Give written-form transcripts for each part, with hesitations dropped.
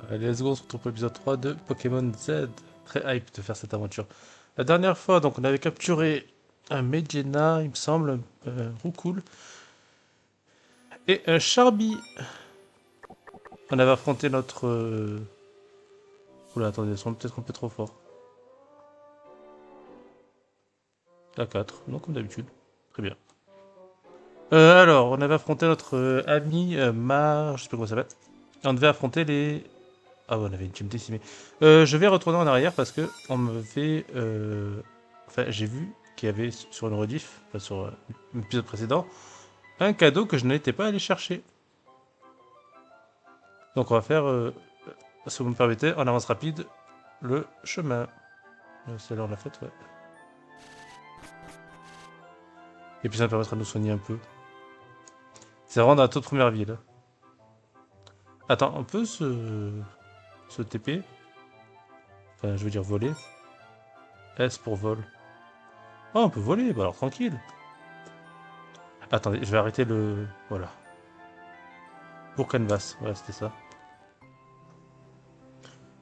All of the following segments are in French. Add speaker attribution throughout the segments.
Speaker 1: Allez, let's go, on se retrouve pour l'épisode 3 de Pokémon Z. Très hype de faire cette aventure. La dernière fois, donc, on avait capturé un Medjena, il me semble, un Roucoule, et un Charby. On avait affronté notre... Oula, attendez, ils sont peut-être un peu trop forts. La 4, non, comme d'habitude. Très bien. Alors, on avait affronté notre ami Mar... Je sais pas comment ça s'appelle. Et on devait affronter les... Ah ouais, on avait une team décimée. Je vais retourner en arrière parce que on me fait... Enfin, j'ai vu qu'il y avait sur une rediff, enfin sur l'épisode précédent, un cadeau que je n'étais pas allé chercher. Donc on va faire, si vous me permettez, en avance rapide, le chemin. C'est l'heure de la fête, ouais. Et puis ça me permettra de nous soigner un peu. C'est vraiment dans la toute première ville. Attends, on peut se TP. Enfin, je veux dire voler. S pour vol. Oh, on peut voler, bah alors tranquille. Attendez, je vais arrêter le... Voilà. Pour Canvas, ouais, c'était ça.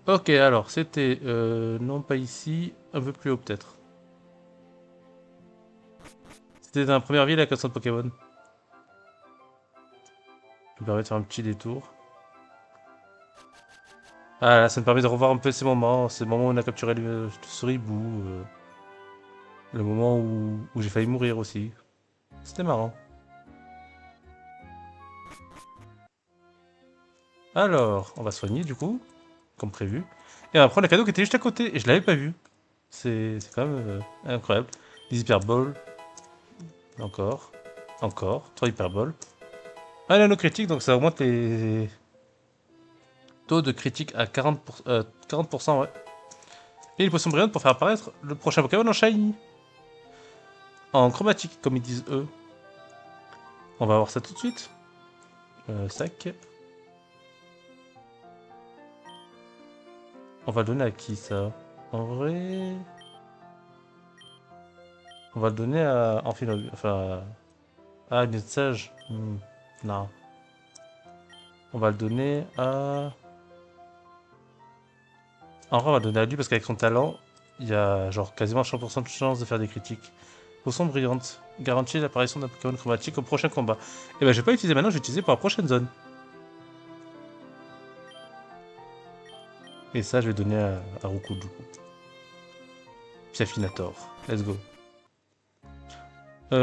Speaker 1: Ok, alors, c'était... non, pas ici, un peu plus haut peut-être. C'était dans la première ville avec un centre Pokémon. Ça me permet de faire un petit détour. Ah là, ça me permet de revoir un peu ces moments où on a capturé le Soribou, le moment où j'ai failli mourir aussi. C'était marrant. Alors, on va soigner du coup, comme prévu. Et on va prendre le cadeau qui était juste à côté, et je l'avais pas vu. C'est quand même incroyable. Des hyperballs. Encore. Encore. 3 hyperballs. Un anneau critique, donc ça augmente les taux de critique à 40%, ouais. Et une potion brillante pour faire apparaître le prochain Pokémon en shiny. En chromatique, comme ils disent eux. On va voir ça tout de suite. Sac. On va le donner à qui ça? En vrai... On va le donner à Amphinog... Enfin... À une sage. Non. On va le donner à... En vrai, on va le donner à lui parce qu'avec son talent, il y a genre quasiment 100% de chance de faire des critiques. Potion brillante. Garantit l'apparition d'un Pokémon chromatique au prochain combat. Et ben je vais pas l'utiliser maintenant, je vais l'utiliser pour la prochaine zone. Et ça, je vais donner à Roukou du coup. Piafinator. Let's go.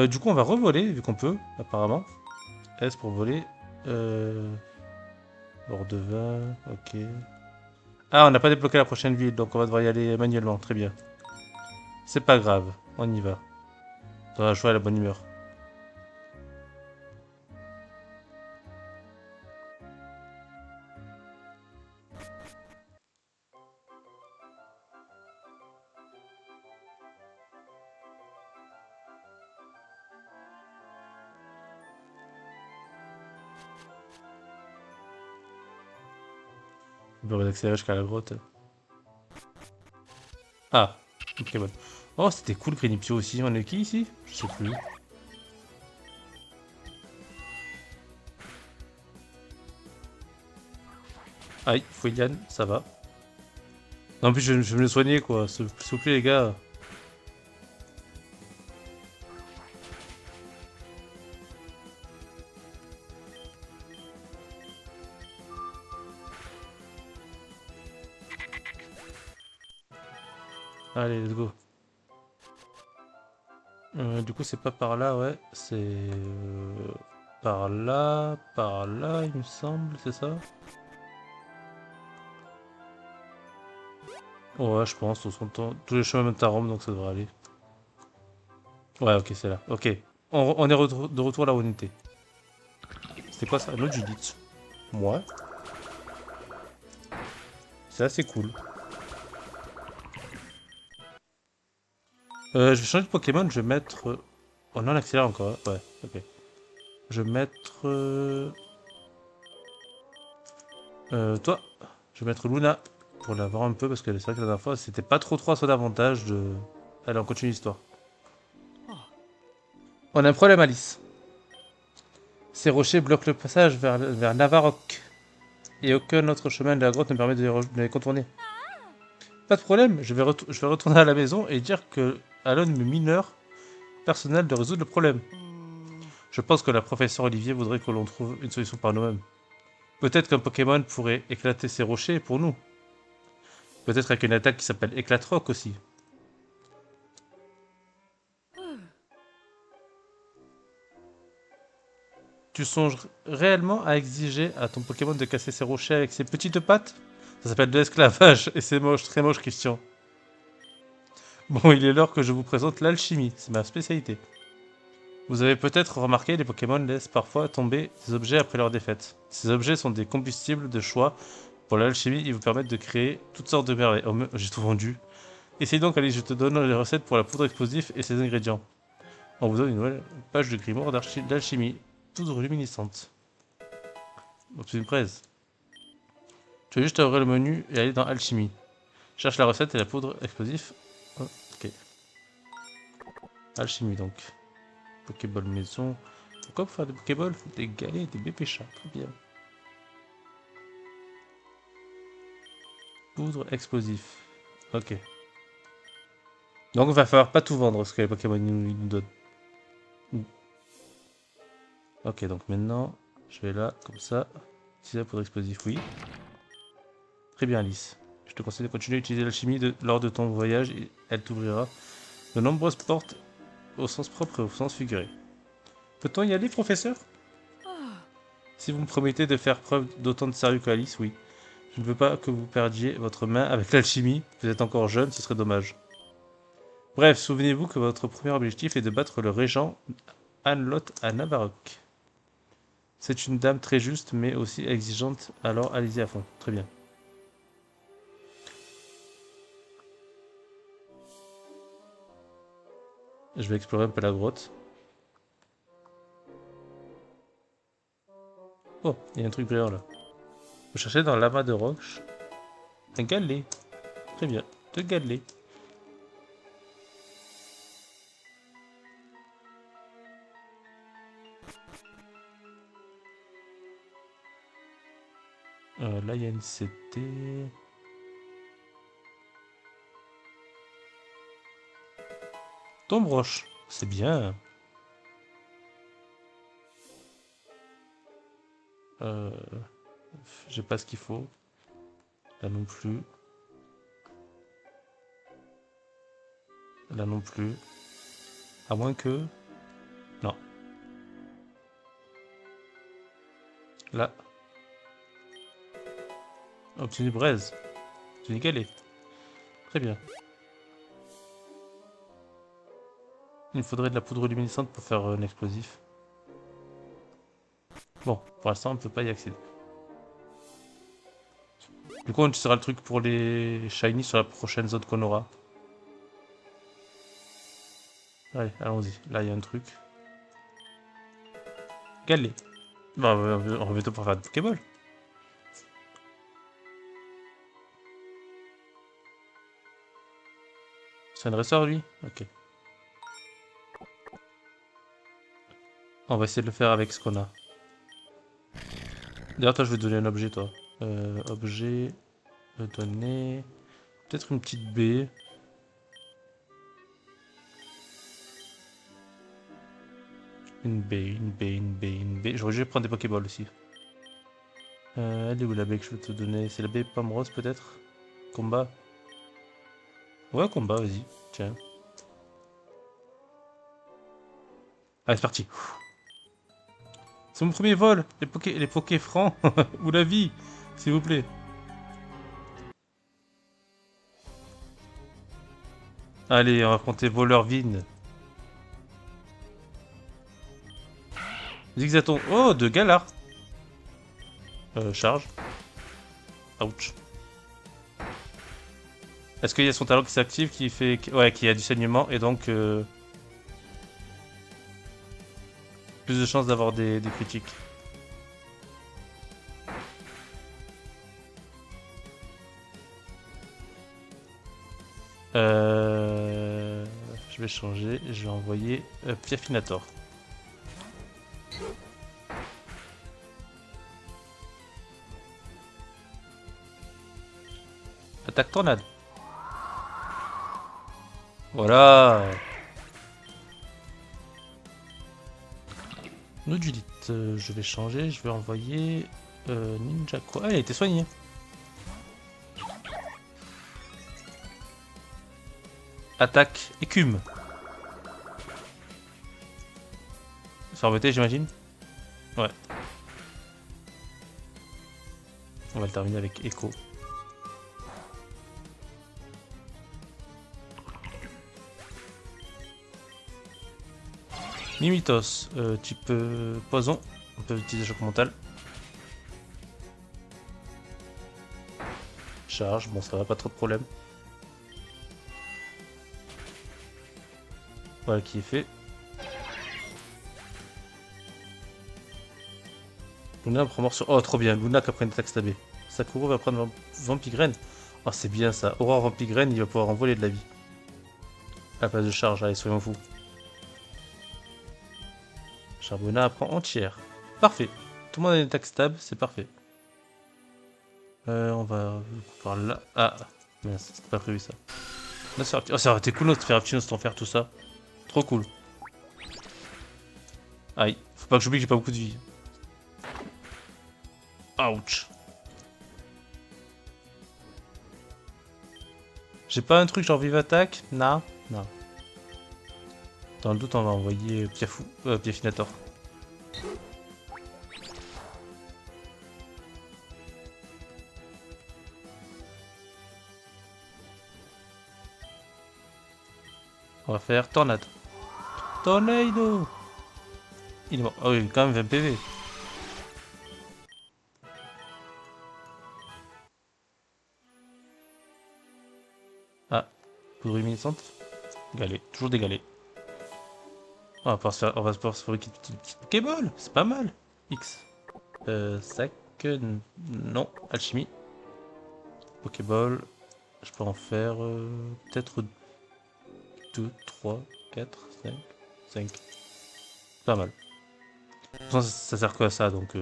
Speaker 1: Du coup, on va revoler, vu qu'on peut, apparemment. S pour voler. Hors de 20, ok. Ah, on n'a pas débloqué la prochaine ville, donc on va devoir y aller manuellement, très bien. C'est pas grave, on y va. Dans la joie et la bonne humeur. On peut accélérer jusqu'à la grotte. Ah, ok, bon. Oh, c'était cool, Grenipio aussi. On est qui ici? Je sais plus. Aïe, Fouiliane, ça va. Non, en plus, je vais me le soigner, quoi. S'il vous plaît, les gars. Allez, let's go. Du coup, c'est pas par là, ouais. C'est... par là, il me semble, c'est ça? Ouais, je pense. Tous les chemins mènent à Rome, donc ça devrait aller. Ouais, ok, c'est là. Ok. On est de retour là où on était. C'était quoi ça? L'autre Judith. Ouais. C'est assez cool. Je vais changer de Pokémon, je vais mettre... Oh non, on accélère encore. Ouais, ok. Je vais mettre... toi. Je vais mettre Luna. Pour la voir un peu, parce que c'est vrai que la dernière fois, c'était pas trop à son avantage de... Allez, on continue l'histoire. On a un problème, Alice. Ces rochers bloquent le passage vers Navarok. Et aucun autre chemin de la grotte ne permet de les contourner. Pas de problème, je vais retourner à la maison et dire que Alon me mineur personnel de résoudre le problème. Je pense que la professeure Olivier voudrait que l'on trouve une solution par nous-mêmes. Peut-être qu'un Pokémon pourrait éclater ces rochers pour nous. Peut-être avec une attaque qui s'appelle Éclate-Roc aussi. Tu songes réellement à exiger à ton Pokémon de casser ses rochers avec ses petites pattes? Ça s'appelle de l'esclavage, et c'est moche, très moche, Christian. Bon, il est l'heure que je vous présente l'alchimie, c'est ma spécialité. Vous avez peut-être remarqué, les Pokémon laissent parfois tomber des objets après leur défaite. Ces objets sont des combustibles de choix pour l'alchimie et vous permettent de créer toutes sortes de merveilles. Oh, j'ai tout vendu. Essaye donc, allez, je te donne les recettes pour la poudre explosive et ses ingrédients. On vous donne une nouvelle page de grimoire d'alchimie. Poudre luminescente. Obtenue presse. Tu vas juste ouvrir le menu et aller dans alchimie. Cherche la recette et la poudre explosive. Oh, ok. Alchimie donc. Pokéball maison. Pourquoi pour faire des Pokéballs? Des galets, des bébés chats. Très bien. Poudre explosif. Ok. Donc il va falloir pas tout vendre ce que les Pokémon nous donnent. Ok, donc maintenant, je vais là, comme ça. Utiliser la poudre explosif, oui. Très bien, Alice. Je te conseille de continuer à utiliser l'alchimie lors de ton voyage et elle t'ouvrira de nombreuses portes au sens propre et au sens figuré. Peut-on y aller, professeur? Si vous me promettez de faire preuve d'autant de sérieux qu'Alice, oui. Je ne veux pas que vous perdiez votre main avec l'alchimie. Vous êtes encore jeune, ce serait dommage. Bref, souvenez-vous que votre premier objectif est de battre le régent Anlot à Navarok. C'est une dame très juste, mais aussi exigeante, alors allez-y à fond. Très bien. Je vais explorer un peu la grotte. Oh, il y a un truc brillant là. Vous cherchez dans l'amas de roche un galet. Très bien, deux galets. Là, il y a une CT. Tombe roche, c'est bien. Euh, J'ai pas ce qu'il faut. Là non plus. Là non plus. À moins que... Non. Là. Obtenu braise. Obtenu galet. Très bien. Il me faudrait de la poudre luminescente pour faire un explosif. Bon, pour l'instant, on ne peut pas y accéder. Du coup, on utilisera le truc pour les shiny sur la prochaine zone qu'on aura. Allez, allons-y. Là, il y a un truc. Galet. Bah, on revient pour faire des Pokéball. C'est un dresseur, lui? Ok. On va essayer de le faire avec ce qu'on a. D'ailleurs, toi, je vais te donner un objet, toi. Objet. Me donner... Peut-être une petite baie. Une baie, une baie, une baie, une baie. J'aurais dû prendre des Pokéballs aussi. Elle est où la baie que je vais te donner? C'est la baie pomme rose, peut-être? Combat? Ouais, combat, vas-y. Tiens. Allez, c'est parti. C'est mon premier vol. Les Poké francs. Ou la vie, s'il vous plaît. Allez, on va compter voleur Vin. Zigzaton. Oh, de Galar. Charge. Ouch. Est-ce qu'il y a son talent qui s'active, qui fait... Ouais, qui a du saignement, et donc... plus de chances d'avoir des critiques. Je vais changer, je vais envoyer Piafinator. Attaque tornade. Voilà. Nous Judith, je vais changer, je vais envoyer Ninja quoi. Ah, il a été soigné. Attaque écume. C'est embêté, j'imagine. Ouais. On va le terminer avec Echo. Mimitos, type poison. On peut utiliser choc mental. Charge, bon ça va, pas trop de problème. Voilà qui est fait. Luna prend mort sur... Oh trop bien, Luna qui a pris une attaque stabée. Sakura va prendre Vampigraine. Oh c'est bien ça, Aurore Vampigraine, il va pouvoir envoler de la vie. À la place de charge, allez soyons fous. Charbonna prend entière. Parfait. Tout le monde a une attaque stable, c'est parfait. On va par là. Ah, mince, c'était pas prévu ça. Là, oh, ça aurait été cool de faire Aptinos t'en faire tout ça. Trop cool. Aïe, faut pas que j'oublie que j'ai pas beaucoup de vie. Ouch. J'ai pas un truc genre vive attaque? Non. Non. Dans le doute, on va envoyer Piafinator. On va faire Tornade. Tornado! Il est mort. Oh, il a quand même 20 PV. Ah, poudre luminescente. Galet, toujours des galets. On va pouvoir se fabriquer une petite Pokéball, c'est pas mal. X. Sac. Non. Alchimie. Pokéball. Je peux en faire peut-être 2, 3, 4, 5. 5. Pas mal. De toute façon, ça sert quoi ça donc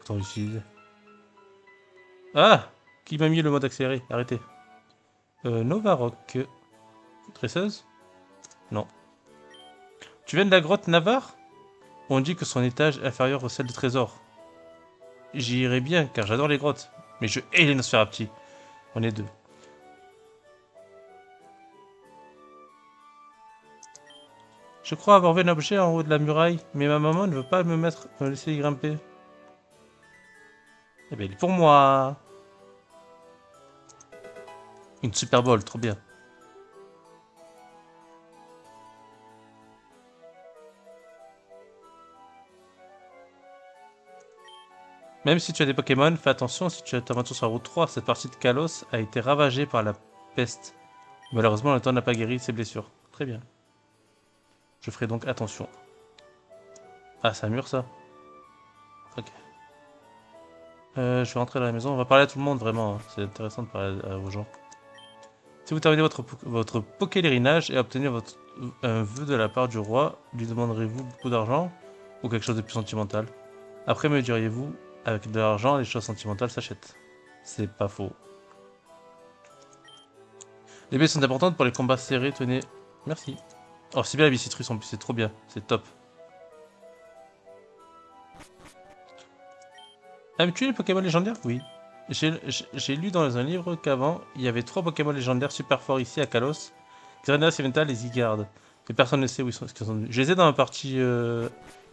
Speaker 1: autant utiliser. Ah! Qui m'a mis le mode accéléré? Arrêtez. Novarock. Dresseuse? Non. Tu viens de la grotte Navarre? On dit que son étage est inférieur au celle de trésor. J'y irai bien car j'adore les grottes. Mais je hais les Nosferapti. On est deux. Je crois avoir vu un objet en haut de la muraille, mais ma maman ne veut pas me laisser y grimper. Eh bien, il est pour moi. Une Super Bowl, trop bien. Même si tu as des Pokémon, fais attention si tu as ta voiture sur la route 3, cette partie de Kalos a été ravagée par la peste. Malheureusement, le temps n'a pas guéri ses blessures. Très bien. Je ferai donc attention. Ah, c'est un mur ça. Ok. Je vais rentrer dans la maison. On va parler à tout le monde vraiment. Hein. C'est intéressant de parler aux gens. Si vous terminez votre Pokélérinage et obtenez un vœu de la part du roi, lui demanderez-vous beaucoup d'argent ou quelque chose de plus sentimental? Après me diriez-vous, avec de l'argent, les choses sentimentales s'achètent. C'est pas faux. Les baies sont importantes pour les combats serrés, tenez. Merci. Oh, c'est bien la bicitrus en plus, c'est trop bien. C'est top. Aimes-tu les Pokémon légendaires? Oui. J'ai lu dans un livre qu'avant, il y avait 3 Pokémon légendaires super forts ici à Kalos. Xerneas, Yveltal et Zygarde. Mais personne ne sait où ils sont. Je les ai dans ma partie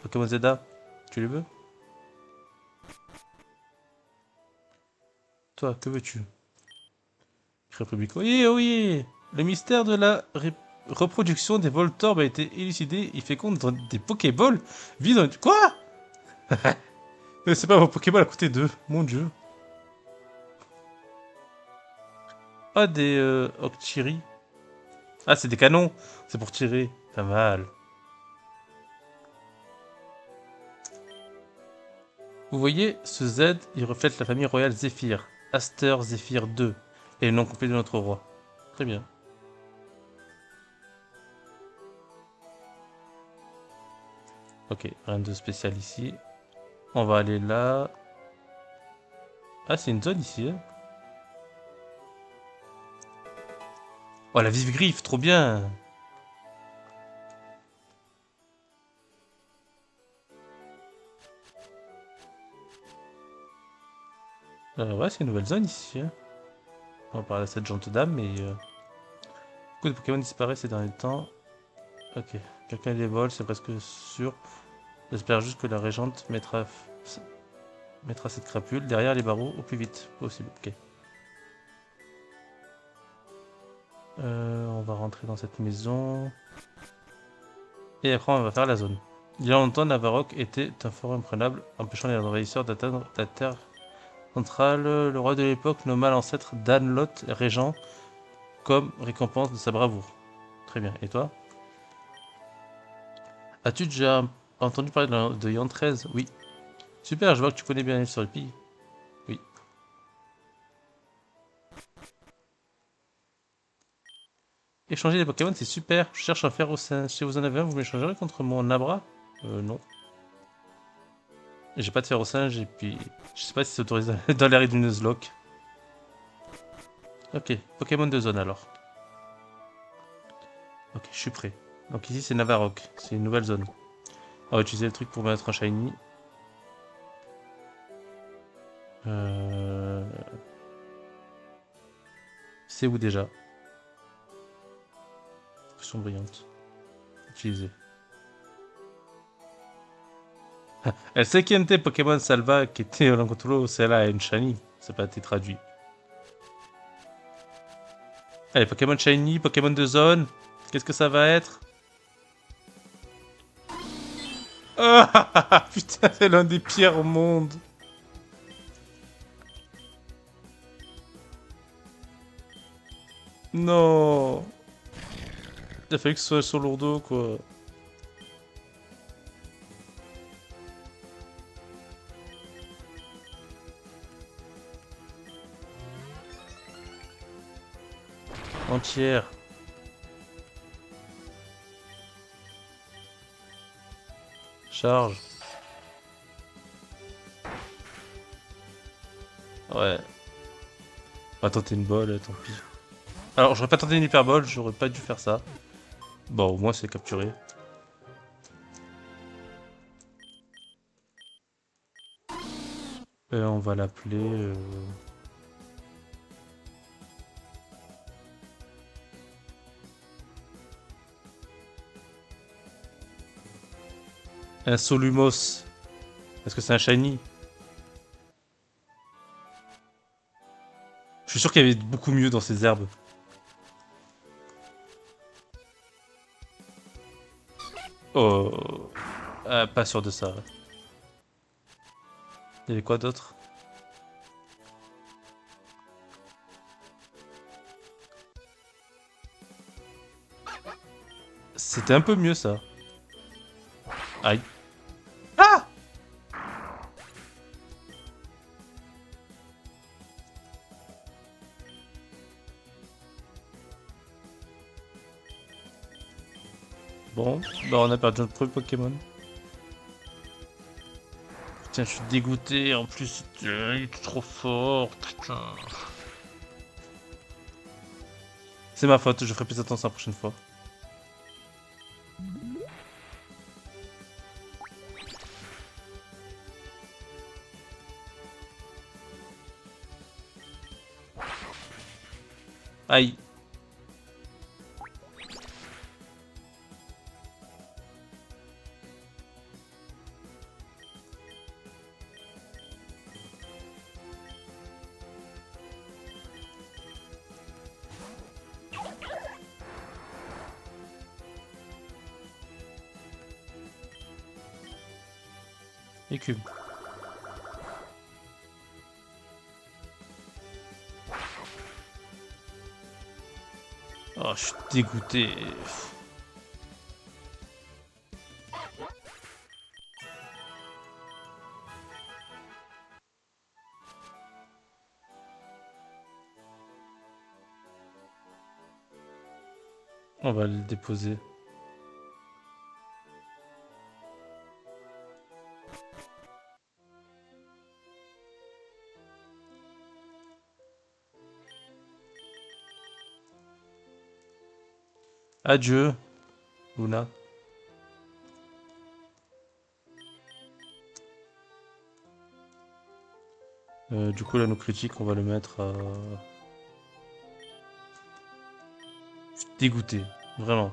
Speaker 1: Pokémon Zelda. Tu les veux? Toi, que veux-tu? République. Oui, oui! Le mystère de la reproduction des Voltorbes a été élucidé. Il féconde dans des Pokéballs vivent dans... Quoi? Mais c'est pas vos Pokéballs à côté d'eux. Mon dieu. Ah, des Octiri. Ah, c'est des canons. C'est pour tirer. Pas mal. Vous voyez, ce Z, il reflète la famille royale Zéphyr. Aster Zéphyr II. Et le nom complet de notre roi. Très bien. Ok, rien de spécial ici. On va aller là. Ah, c'est une zone ici. Hein. Oh, la vive griffe, trop bien. Ouais, c'est une nouvelle zone ici. Hein. On va parler à cette gentille dame, mais... Beaucoup de Pokémon disparaissent ces derniers temps. Ok, quelqu'un les vole, c'est presque sûr. J'espère juste que la régente mettra cette crapule derrière les barreaux au plus vite possible. Ok. On va rentrer dans cette maison. Et après, on va faire la zone. Il y a longtemps, Navarok était un fort imprenable, empêchant les envahisseurs d'atteindre la terre centrale. Le roi de l'époque nomma l'ancêtre d'Anlot régent comme récompense de sa bravoure. Très bien. Et toi? As-tu déjà entendu parler de Yan 13? Oui. Super, je vois que tu connais bien l'île sur le pays. Oui. Échanger les Pokémon, c'est super. Je cherche un fer au sein. Si vous en avez un, vous m'échangerez contre mon Nabra? Non. J'ai pas de fer au singe et puis... Je sais pas si c'est autorisé dans l'ère du Nuzlocke. Ok, Pokémon de zone alors. Ok, je suis prêt. Donc ici c'est Navarok, c'est une nouvelle zone. On va utiliser le truc pour mettre un shiny. Euh... C'est où déjà? Potion brillante. Utiliser. El siguiente Pokémon salva que te lo encontró será un shiny. C'est pas été traduit. Allez, Pokémon shiny, Pokémon de zone. Qu'est-ce que ça va être? Ah putain, c'est l'un des pires au monde. Non. Il a fallu que ce soit sur lourdeau, quoi. Entière. Charge. Ouais. On va tenter une bolle, tant pis. Alors, j'aurais pas tenté une hyperbole, j'aurais pas dû faire ça. Bon, au moins c'est capturé. On va l'appeler... un Solumos. Est-ce que c'est un shiny? Je suis sûr qu'il y avait beaucoup mieux dans ces herbes. Oh... pas sûr de ça. Il y avait quoi d'autre? C'était un peu mieux ça. Aïe. Ah! Bon, bah on a perdu notre premier Pokémon. Putain, je suis dégoûté. En plus, il est trop fort. Putain. C'est ma faute, je ferai plus attention la prochaine fois. Aïe. Écume. Oh, je suis dégoûté. On va le déposer. Adieu, Luna. Du coup, là, nos critiques, on va le mettre à... Je suis dégoûté, vraiment.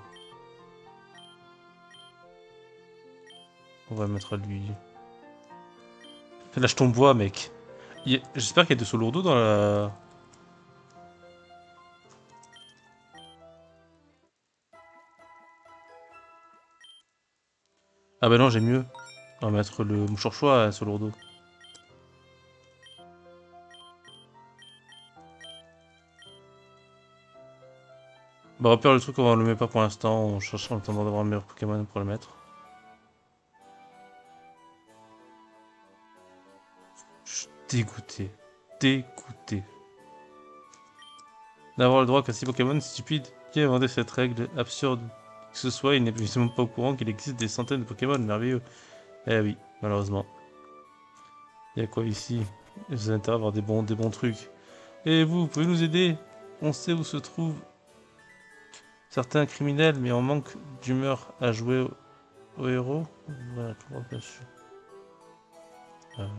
Speaker 1: On va le mettre à lui. Lâche ton bois, mec. J'espère qu'il y a des sauts lourds dans la... Ah bah non, j'ai mieux. On va mettre le mouchoir-choix à ce lourdeau. Bah repère le truc, on le met pas pour l'instant. On cherche en attendant d'avoir un meilleur Pokémon pour le mettre. Je suis dégoûté. Dégoûté. D'avoir le droit qu'à 6 Pokémon stupides. Qui a inventé cette règle absurde? Que ce soit, il n'est évidemment pas au courant qu'il existe des centaines de Pokémon merveilleux. Eh oui, malheureusement. Il y a quoi ici? Vous avez intérêt à avoir des bons trucs. Et vous pouvez nous aider? On sait où se trouvent certains criminels, mais on manque d'humeur à jouer au héros. Voilà, bien sûr.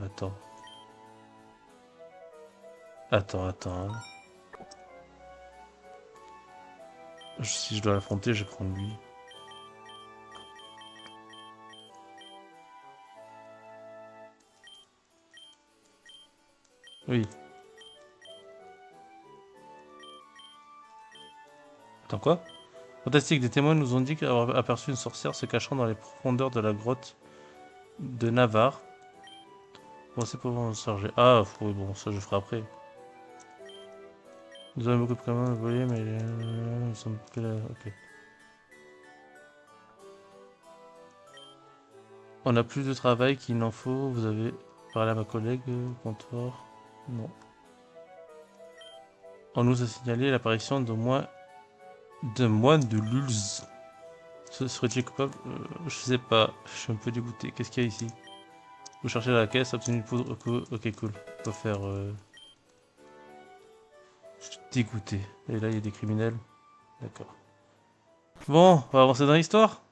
Speaker 1: Attends. Attends. Si je dois l'affronter, je vais prendre lui. Oui. Attends, quoi? Fantastique, des témoins nous ont dit qu'avoir aperçu une sorcière se cachant dans les profondeurs de la grotte de Navarre. Bon, c'est pour vous charger. Ah, oui, bon, ça je ferai après. Nous avons beaucoup de Pokémon à voler, mais ils sont plus là. Ok. On a plus de travail qu'il n'en faut. Vous avez parlé à ma collègue comptoir? Non. On nous a signalé l'apparition de moines de Lulz. Serait-il coupable? Je sais pas. Je suis un peu dégoûté. Qu'est-ce qu'il y a ici? Vous cherchez la caisse, obtenu une poudre. Ok, cool. On peut faire. Je suis dégoûté. Et là, il y a des criminels. D'accord. Bon, on va avancer dans l'histoire.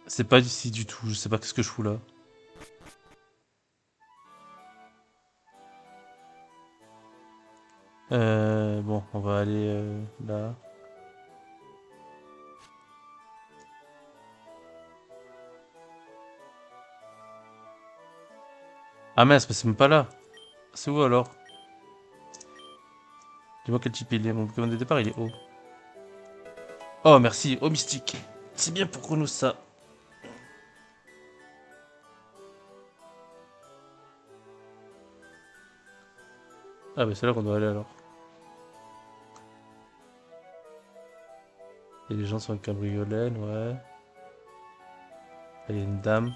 Speaker 1: C'est pas d'ici du tout. Je sais pas ce que je fous là. Bon, on va aller là. Ah mince, mais c'est même pas là. C'est où alors? Dis-moi quel type il est. Mon Pokémon de départ, il est haut. Oh, merci. Oh, mystique. C'est bien pour nous ça. Ah, bah c'est là qu'on doit aller alors. Et les gens sont en cabriolet, ouais. Il y a une dame.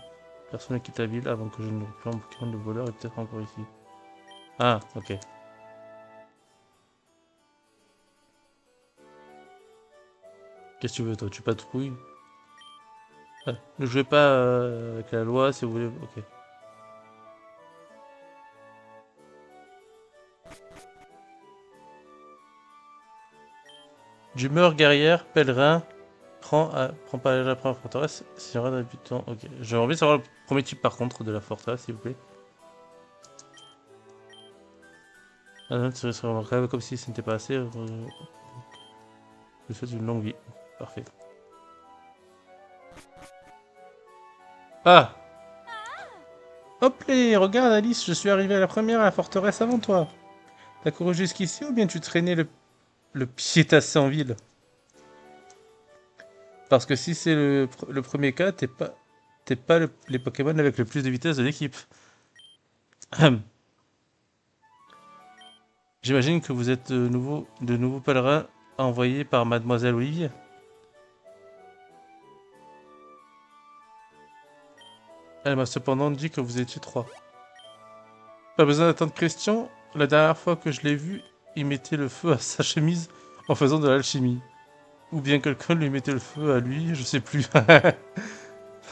Speaker 1: Personne ne quitte la ville avant que je ne récupère mon Pokémon. Le voleur est peut-être encore ici. Ah, ok. Qu'est-ce que tu veux, toi? Tu patrouilles? Ah, ne jouez pas avec la loi si vous voulez. Ok. D'humeur guerrière, pèlerin. Prends pas la première forteresse. Si j'aurais d'habitants. Ok. J'aimerais bien savoir le premier type par contre de la forteresse, s'il vous plaît. Ah non, c'est remarquable comme si ce n'était pas assez. Je souhaite une longue vie. Parfait. Ah! Hop les, regarde Alice, je suis arrivé à la première à la forteresse avant toi. T'as couru jusqu'ici ou bien tu traînais le pied tassé en ville? Parce que si c'est le premier cas, t'es pas les Pokémon avec le plus de vitesse de l'équipe. J'imagine que vous êtes de nouveaux pèlerins envoyés par Mademoiselle Olivier. Elle m'a cependant dit que vous étiez trois. Pas besoin d'attendre Christian. La dernière fois que je l'ai vu, il mettait le feu à sa chemise en faisant de l'alchimie. Ou bien quelqu'un lui mettait le feu à lui, je sais plus.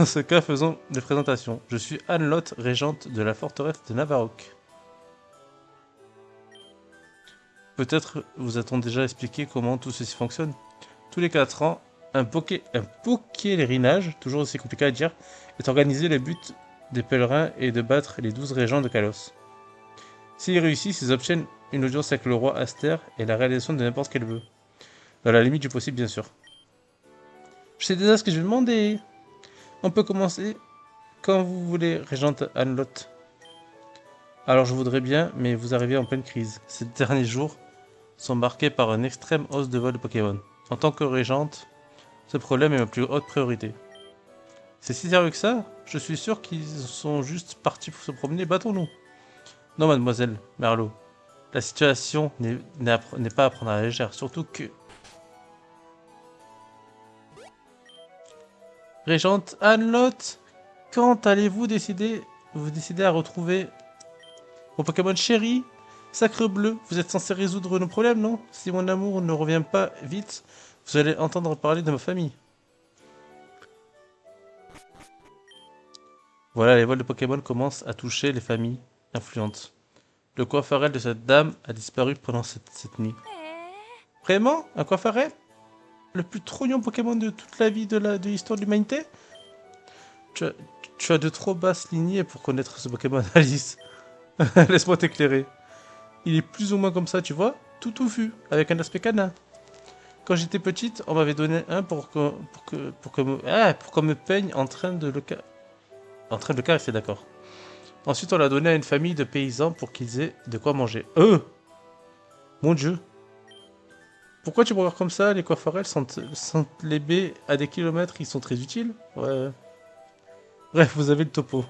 Speaker 1: Dans ce cas, faisons des présentations. Je suis Anne-Lotte, régente de la forteresse de Navarok. Peut-être vous a-t-on déjà expliqué comment tout ceci fonctionne. Tous les 4 ans, un pokélerinage, toujours aussi compliqué à dire, est organisé. Le but des pèlerins est de battre les 12 régents de Kalos. S'ils réussissent, ils obtiennent une audience avec le roi Aster et la réalisation de n'importe quel vœu. Dans la limite du possible, bien sûr. Je sais déjà ce que je vais demander. On peut commencer quand vous voulez, régente Anne-Lotte. Alors je voudrais bien, mais vous arrivez en pleine crise. Ces derniers jours sont marqués par une extrême hausse de vol de Pokémon. En tant que régente, ce problème est ma plus haute priorité. C'est si sérieux que ça? Je suis sûr qu'ils sont juste partis pour se promener, battons-nous. Non, mademoiselle Merlot. La situation n'est pas à prendre à la légère, surtout que... Régente Anne-Lotte, quand allez-vous vous décider à retrouver vos Pokémon chéris? Sacre bleu, vous êtes censé résoudre nos problèmes, non? Si mon amour ne revient pas vite, vous allez entendre parler de ma famille. Voilà, les vols de Pokémon commencent à toucher les familles influentes. Le coiffarel de cette dame a disparu pendant cette nuit. Vraiment? Un coiffarel? Le plus trognon Pokémon de toute la vie de l'histoire de l'humanité? tu as, tu as de trop basses lignées pour connaître ce Pokémon, Alice. Laisse-moi t'éclairer. Il est plus ou moins comme ça, tu vois? Tout touffu, avec un aspect canin. Quand j'étais petite, on m'avait donné un pour qu'on me peigne en train de le caresser, d'accord. Ensuite, on l'a donné à une famille de paysans pour qu'ils aient de quoi manger. Mon Dieu! Pourquoi tu me regardes comme ça? Les coiffarelles sentent les baies à des kilomètres, ils sont très utiles. Ouais. Bref, vous avez le topo.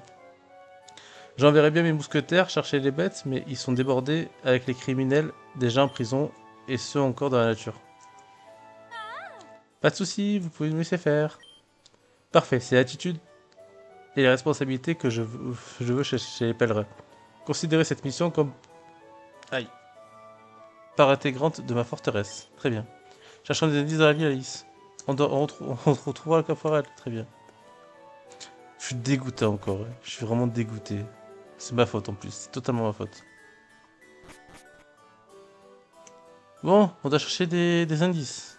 Speaker 1: J'enverrai bien mes mousquetaires chercher les bêtes, mais ils sont débordés avec les criminels déjà en prison et ceux encore dans la nature. Pas de soucis, vous pouvez nous laisser faire. Parfait, c'est l'attitude et les responsabilités que je veux chez les pèlerins. Considérez cette mission comme... Aïe. Part intégrante de ma forteresse. Très bien. Cherchons des indices dans la ville, Alice. On retrouvera le coffre. Très bien. Je suis dégoûté encore. Je suis vraiment dégoûté. C'est ma faute en plus. C'est totalement ma faute. Bon, on doit chercher des indices.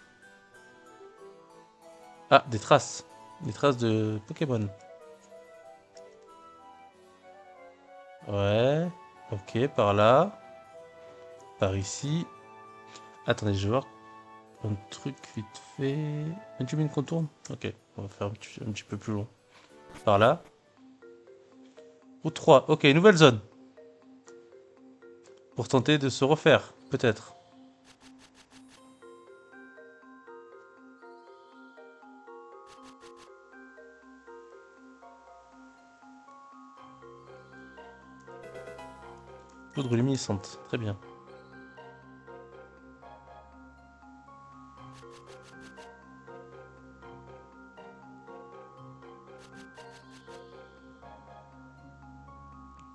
Speaker 1: Ah, des traces. Des traces de Pokémon. Ouais. Ok, par là. Par ici. Attendez, je vais voir un truc vite fait. 28 minutes qu'on tourne. Ok, on va faire un petit peu plus long. Par là. Route 3. Ok, nouvelle zone. Pour tenter de se refaire, peut-être. Poudre luminescente. Très bien.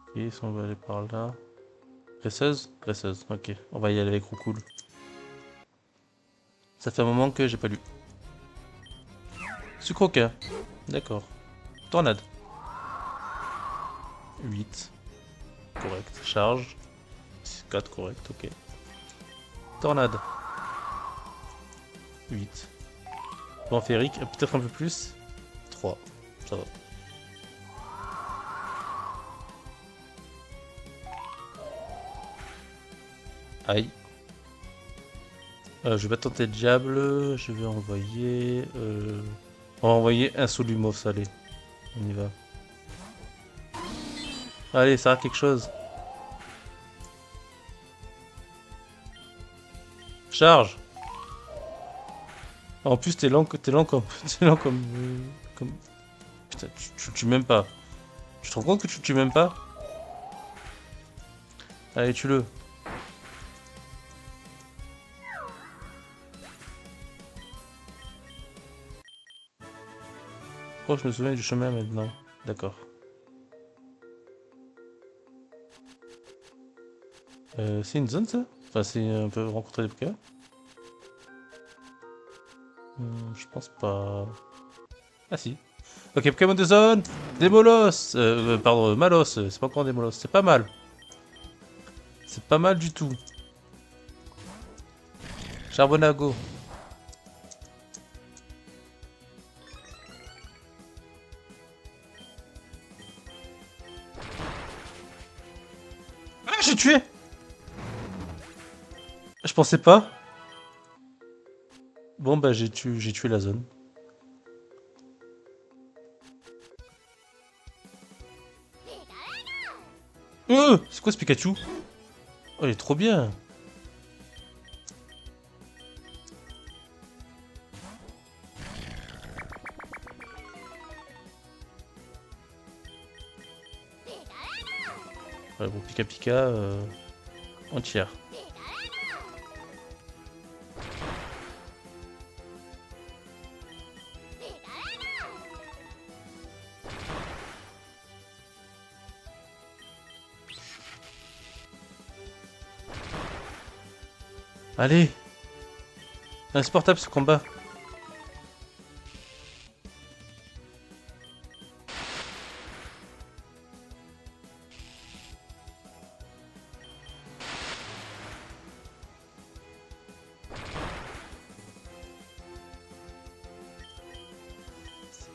Speaker 1: Ok, si on va aller par là. Graisseuse? Graisseuse, ok. On va y aller avec Roucoule. Ça fait un moment que j'ai pas lu. Sucroquin. D'accord. Tornade. 8. Correct. Charge. 4, correct, ok. Tornade. 8. Vent féerique, peut-être un peu plus. 3. Ça va. Aïe. Je vais pas tenter le diable. Je vais envoyer... On va envoyer un Solumov salé. On y va. Allez, ça a quelque chose. Charge. En plus, t'es lent comme... T'es lent comme... Putain, tu tues même pas. Tu te rends compte que tu tues même pas? Allez, tue-le. Oh, je me souviens du chemin maintenant. D'accord. C'est une zone ça? Enfin, c'est un peu rencontrer des Pokémon? Je pense pas. Ah si. Ok, Pokémon de zone. Démolos. Pardon, Malos. C'est pas encore Démolos. C'est pas mal. C'est pas mal du tout. Charbonnago. Ah, j'ai tué. Je pensais pas. Bon, bah, j'ai tué la zone. C'est quoi ce Pikachu? Oh, il est trop bien. Ouais, bon, Pika Pika, entière. Allez. Insupportable ce combat.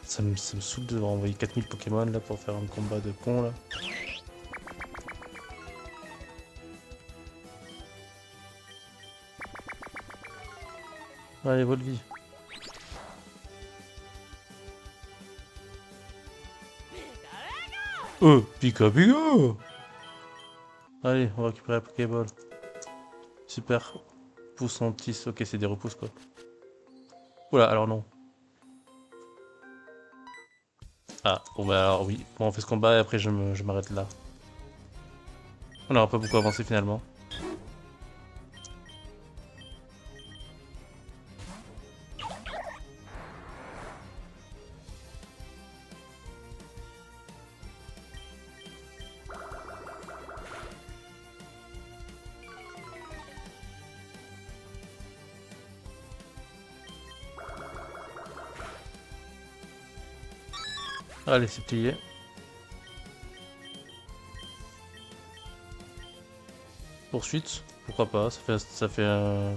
Speaker 1: Ça me saoule de renvoyer 4000 Pokémon là pour faire un combat de con là. Allez, Volvi. Pika Pika. Allez, on va récupérer la Pokéball. Super. Pousse en tis. Ok, c'est des repousses quoi. Oula, alors non. Ah, bon bah alors oui. Bon, on fait ce combat et après je m'arrête là. On n'aura pas beaucoup avancé finalement. Allez, c'est plié. Poursuite, pourquoi pas, ça fait un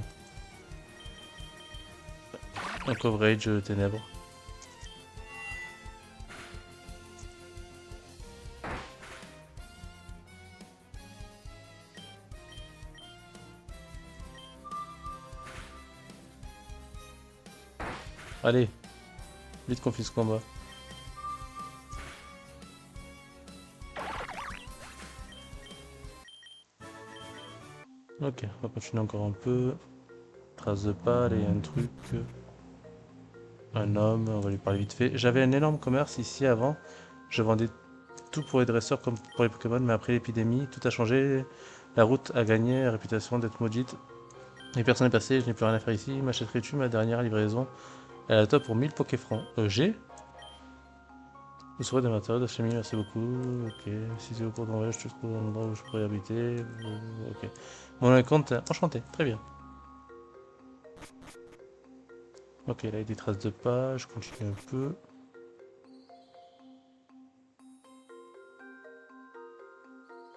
Speaker 1: coverage ténèbres. Allez, vite qu'on finisse ce combat. Ok, on va continuer encore un peu. Trace de pas, allez, un truc. Un homme, on va lui parler vite fait. J'avais un énorme commerce ici avant. Je vendais tout pour les dresseurs comme pour les Pokémon, mais après l'épidémie, tout a changé. La route a gagné la réputation d'être maudite. Et personne n'est passé, je n'ai plus rien à faire ici. M'achèterais-tu ma dernière livraison? Elle est à toi pour 1000 Pokéfrancs. J'ai? Vous serez des matériaux d'alchimie, merci beaucoup. Ok, si c'est au cours d'un voyage, je trouve un endroit où je pourrais habiter. Ok. Mon compte, enchanté, très bien. Ok, là il y a des traces de pas, je continue un peu.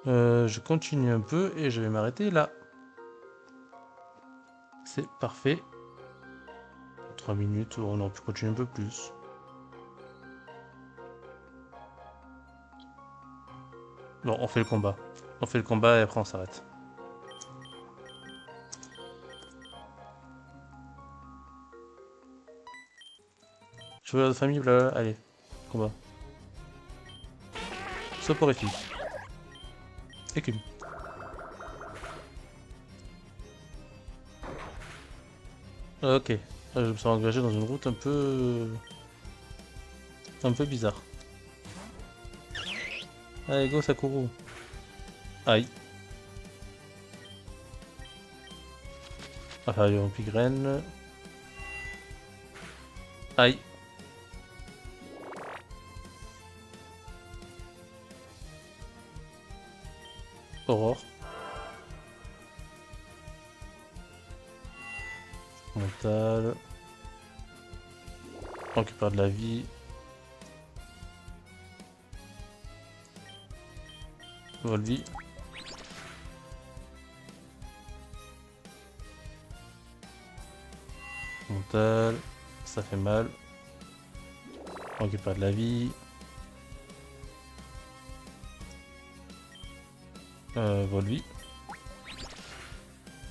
Speaker 1: Je continue un peu et je vais m'arrêter là. C'est parfait. 3 minutes, on aurait pu continuer un peu plus. Bon, on fait le combat. On fait le combat et après on s'arrête. Chevalier de famille, blablabla, allez, combat. Soporifique. Écume. Ok. Je me suis engagé dans une route un peu... un peu bizarre. Allez, go Sakuro. Aïe. On va faire une pigraine. Aïe. Aurore. Mental. On récupère de la vie. Volvi. Mental. Ça fait mal. On récupère de la vie. Volvi.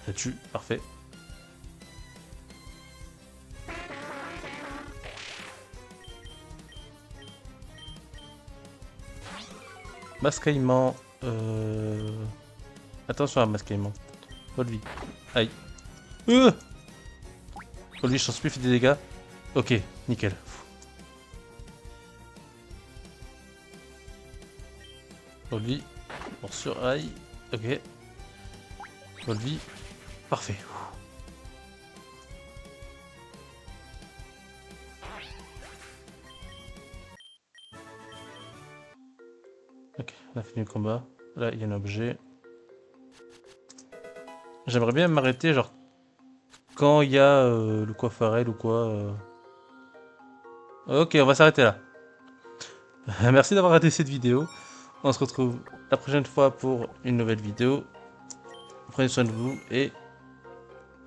Speaker 1: Ça tue, parfait. Mascaillement. Attention à mascaillement. Volvi. Aïe. Volvi, je pense plus, fait des dégâts. Ok, nickel. Volvi. Bon, sur aïe. Ok. Volvi. Parfait. Ok, on a fini le combat. Là, il y a un objet. J'aimerais bien m'arrêter, genre, quand il y a le coiffarel ou quoi. Ok, on va s'arrêter là. Merci d'avoir raté cette vidéo. On se retrouve la prochaine fois pour une nouvelle vidéo. Prenez soin de vous et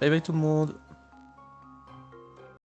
Speaker 1: bye bye tout le monde.